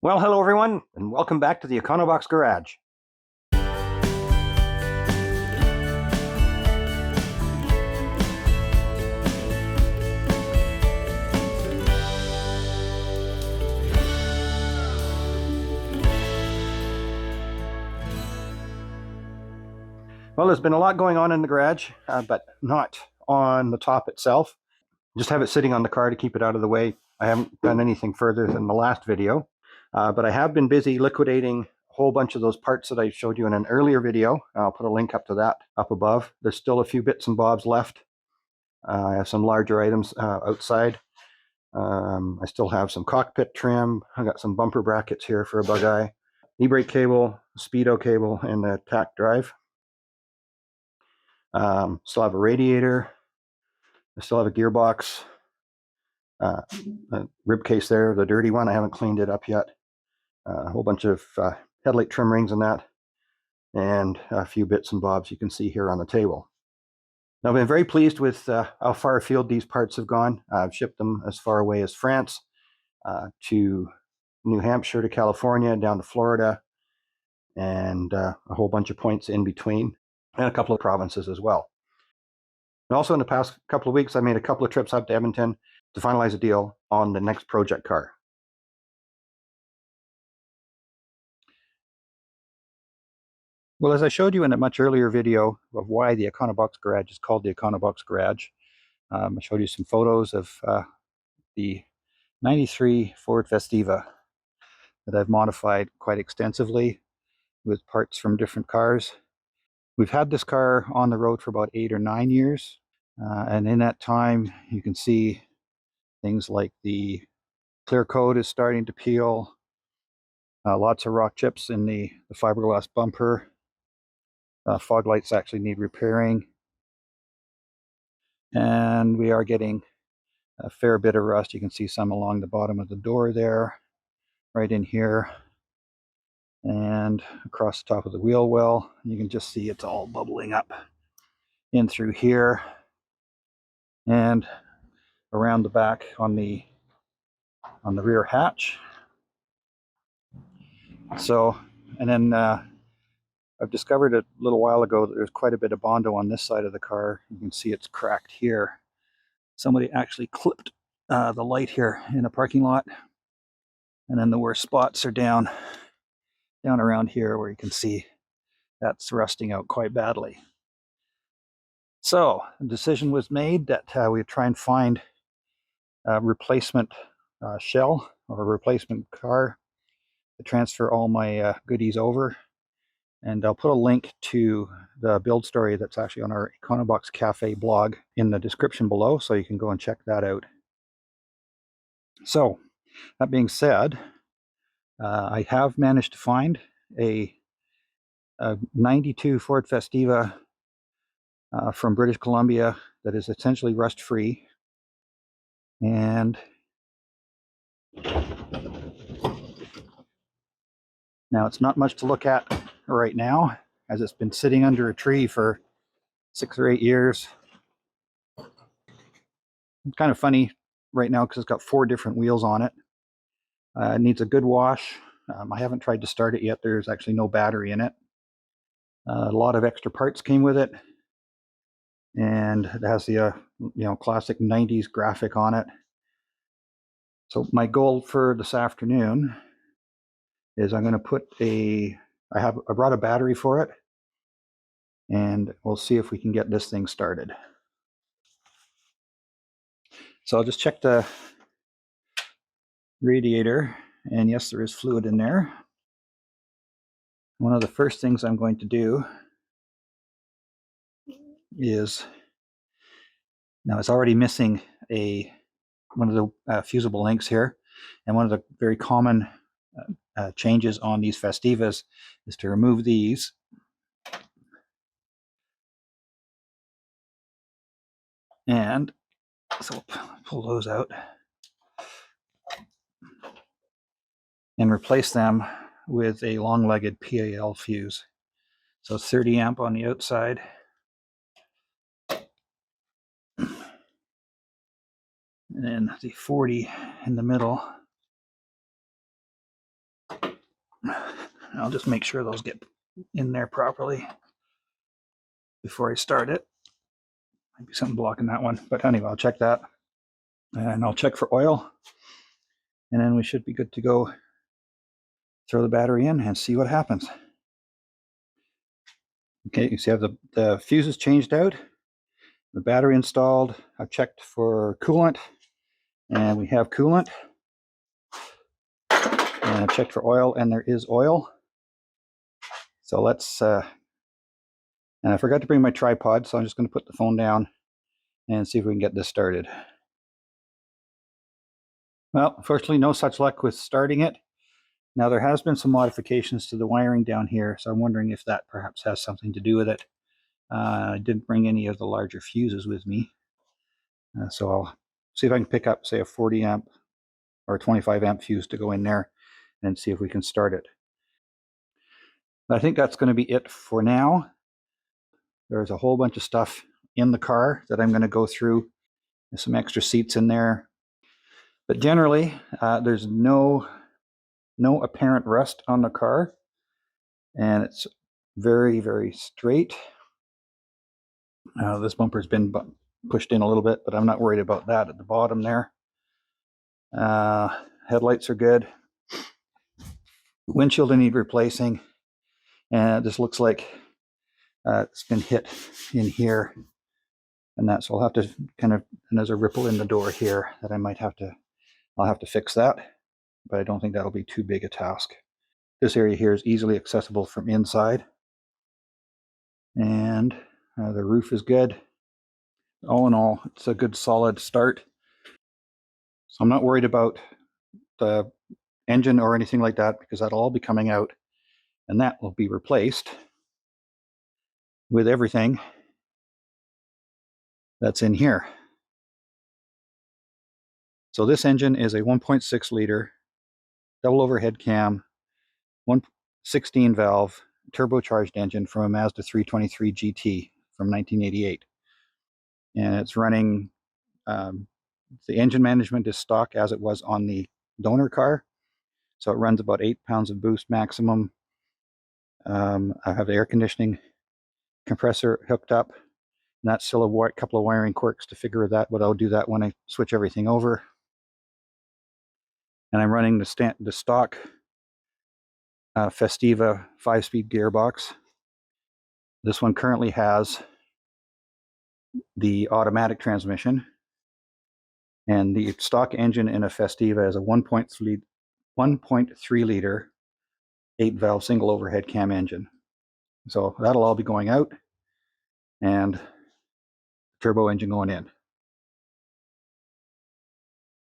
Well, hello everyone, and welcome back to the Econobox Garage. Well, there's been a lot going on in the garage, but not on the top itself. Just have it sitting on the car to keep it out of the way. I haven't done anything further than the last video, but I have been busy liquidating a whole bunch of those parts that I showed you in an earlier video. I'll put a link up to that up above. There's still a few bits and bobs left. I have some larger items outside. I still have some cockpit trim. I got some bumper brackets here for a bug eye, e-brake cable, speedo cable, and a tack drive. Still have a radiator. I still have a gearbox, a rib case there, the dirty one. I haven't cleaned it up yet. A whole bunch of headlight trim rings and that, and a few bits and bobs you can see here on the table. Now, I've been very pleased with how far afield these parts have gone. I've shipped them as far away as France, to New Hampshire, to California, down to Florida, and a whole bunch of points in between, and a couple of provinces as well. And also in the past couple of weeks, I made a couple of trips up to Edmonton to finalize a deal on the next project car. Well, as I showed you in a much earlier video of why the Econobox Garage is called the Econobox Garage, I showed you some photos of the 93 Ford FASTIVA that I've modified quite extensively with parts from different cars. We've had this car on the road for about 8 or 9 years, and in that time you can see things like the clear coat is starting to peel, lots of rock chips in the fiberglass bumper. Fog lights actually need repairing, and we are getting a fair bit of rust. You can see some along the bottom of the door there, right in here, and across the top of the wheel well. You can just see it's all bubbling up in through here and around the back on the rear hatch. So, and then I've discovered a little while ago that there's quite a bit of Bondo on this side of the car. You can see it's cracked here. Somebody actually clipped the light here in a parking lot, and then the worst spots are down around here where you can see that's rusting out quite badly. So the decision was made that we try and find a replacement shell or a replacement car to transfer all my goodies over. And I'll put a link to the build story that's actually on our Econobox Cafe blog in the description below, so you can go and check that out. So, that being said, I have managed to find a 92 Ford FASTIVA from British Columbia that is essentially rust-free. And now it's not much to look at right now, as it's been sitting under a tree for 6 or 8 years. It's kind of funny right now because it's got 4 different wheels on it. It needs a good wash. I haven't tried to start it yet. There's actually no battery in it. A lot of extra parts came with it, and it has the classic 90s graphic on it. So my goal for this afternoon is I'm going to put I brought a battery for it, and we'll see if we can get this thing started. So I'll just check the radiator, and yes, there is fluid in there. One of the first things I'm going to do is, now it's already missing one of the fusible links here, and one of the very common changes on these FASTIVAs is to remove these. And so we'll pull those out and replace them with a long-legged PAL fuse. So 30 amp on the outside, and then the 40 in the middle. I'll just make sure those get in there properly before I start it. Might be something blocking that one, but anyway, I'll check that. And I'll check for oil. And then we should be good to go. Throw the battery in and see what happens. Okay, you see I have the fuses changed out, the battery installed. I've checked for coolant, and we have coolant. And I checked for oil, and there is oil. So let's, and I forgot to bring my tripod, so I'm just going to put the phone down and see if we can get this started. Well, unfortunately, no such luck with starting it. Now, there has been some modifications to the wiring down here, so I'm wondering if that perhaps has something to do with it. I didn't bring any of the larger fuses with me, so I'll see if I can pick up, say, a 40 amp or a 25 amp fuse to go in there and see if we can start it. But I think that's going to be it for now. There's a whole bunch of stuff in the car that I'm going to go through. There's some extra seats in there. But generally, there's no apparent rust on the car. And it's very, very straight. This bumper's been pushed in a little bit, but I'm not worried about that at the bottom there. Headlights are good. Windshield I need replacing. And this looks like it's been hit in here. And that's, so I'll have to kind of, and there's a ripple in the door here that I'll have to fix that, but I don't think that'll be too big a task. This area here is easily accessible from inside. And the roof is good. All in all, it's a good solid start. So I'm not worried about the engine or anything like that, because that'll all be coming out, and that will be replaced with everything that's in here. So this engine is a 1.6 liter double overhead cam, 116 valve turbocharged engine from a Mazda 323 GT from 1988. And it's running, the engine management is stock as it was on the donor car. So it runs about 8 pounds of boost maximum. I have the air conditioning compressor hooked up. And that's still a couple of wiring quirks to figure that, but I'll do that when I switch everything over. And I'm running the stock FASTIVA 5-speed gearbox. This one currently has the automatic transmission, and the stock engine in a FASTIVA is a 1.3 liter 8-valve single overhead cam engine. So that'll all be going out, and turbo engine going in.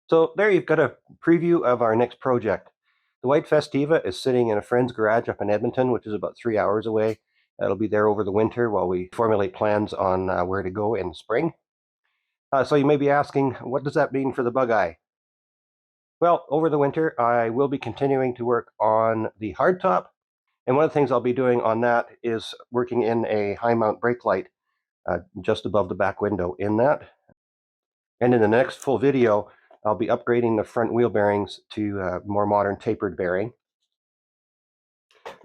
So there you've got a preview of our next project. The white FASTIVA is sitting in a friend's garage up in Edmonton, which is about 3 hours away. It'll be there over the winter while we formulate plans on where to go in the spring. So you may be asking, what does that mean for the bug eye? Well, over the winter, I will be continuing to work on the hardtop. And one of the things I'll be doing on that is working in a high mount brake light just above the back window in that. And in the next full video, I'll be upgrading the front wheel bearings to more modern tapered bearing.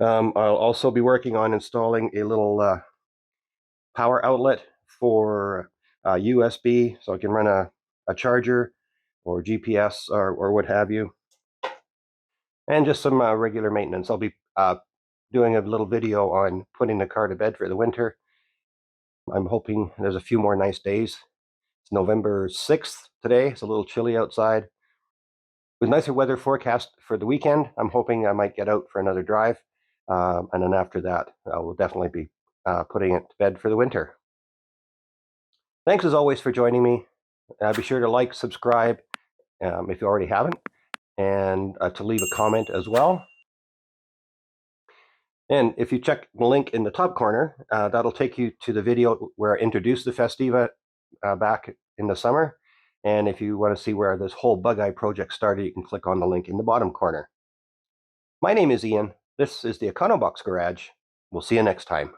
I'll also be working on installing a little power outlet for USB, so I can run a charger or GPS or what have you. And just some regular maintenance. I'll be doing a little video on putting the car to bed for the winter. I'm hoping there's a few more nice days. It's November 6th today. It's a little chilly outside. With nicer weather forecast for the weekend, I'm hoping I might get out for another drive. And then after that, I will definitely be putting it to bed for the winter. Thanks as always for joining me. Be sure to like, subscribe if you already haven't, and to leave a comment as well. And if you check the link in the top corner, that'll take you to the video where I introduced the FASTIVA back in the summer. And if you want to see where this whole bug eye project started, you can click on the link in the bottom corner. My name is Ian. This is the Econobox Garage. We'll see you next time.